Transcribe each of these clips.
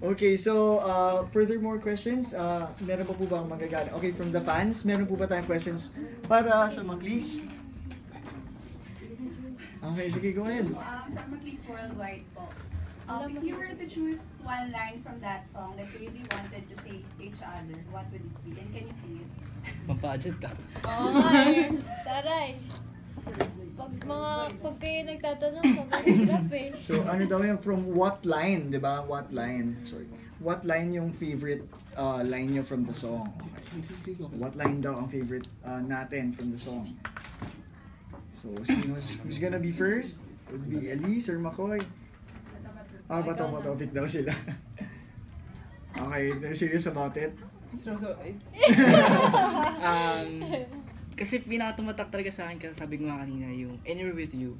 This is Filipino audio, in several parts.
Okay, so furthermore questions, meron pa po bang magagaling? Okay, from the fans, meron po ba tayong questions para sa Maclis? Okay, sige, go ahead. From Maclis Worldwide po. If you were to choose one line from that song that you really wanted to say to each other, what would it be? And can you sing it? Mampaged ka. Oo nga eh. Taray. Pag kayo nagtatanong, sobrang hirap eh. So ano daw yung from what line, di ba? What line? Sorry. What line yung favorite line nyo from the song? What line daw ang favorite natin from the song? So who's gonna be first? Would be Elise or McCoy? Bato-bato pick daw sila. Okay, they're serious about it? Kasi pinakatumatak talaga sa akin, kasi sabi ko nga kanina, yung Anywhere With You.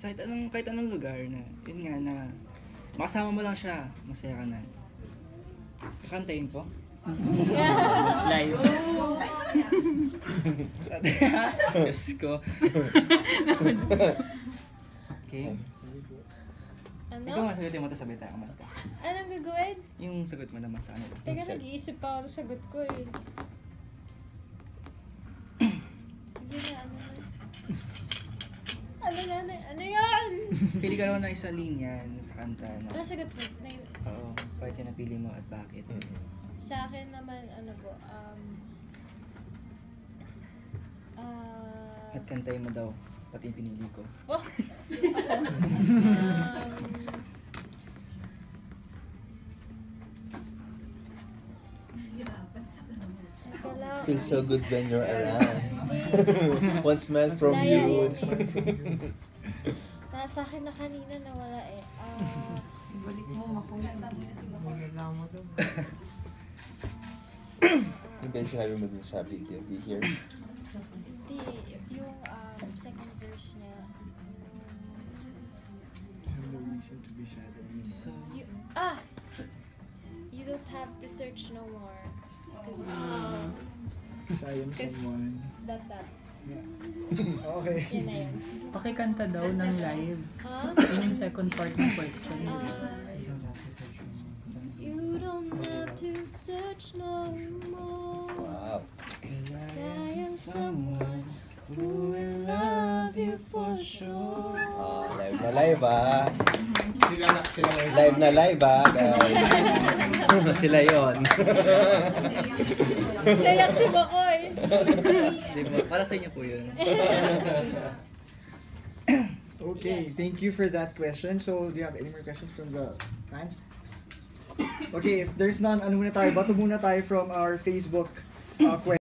Kahit anong lugar na, yun nga na, makasama mo lang siya, masaya ka na. Kakantayin ko? Live. Diyos ko. Okay. Ano? Ikaw nga, sagutin mo ito, sabi tayo kumanta. Anong gagawin? Yung sagot mo naman sa kanila. Teka, nag-iisip pa ako ng sagot ko eh. Sige na, ano na? Ano yan? Pili ka naman ng isa linya sa kanta na. Ano sagot mo? Oo, bakit yung napili mo at bakit? Sa akin naman, ano po, At kantayin mo daw, pati yung pinili ko. oh! Feels so good when you're around. One smile from Laya you. yun. Nasa akin na kanina nawala eh. Balik mo, makuha. Magagamo to. Yung Ben sinabi mo dun sa video, di here? Hindi, yung second verse niya. Have no reason to be sad anymore. So, You don't have to search no more. Cause I am someone. That. Okay. Yan na yun. Pakikanta daw ng live. Huh? Yun yung second part ng question. You don't have to search no more. Wow. Cause I am someone who will love you for sure. Live na live Live na live guys. So sila yon. Layak si Bakoy. diba? Para sa inyo po yun. Okay, thank you for that question. So, do you have any more questions from the fans? Okay, if there's none, ano muna tayo? Bato muna tayo from our Facebook question.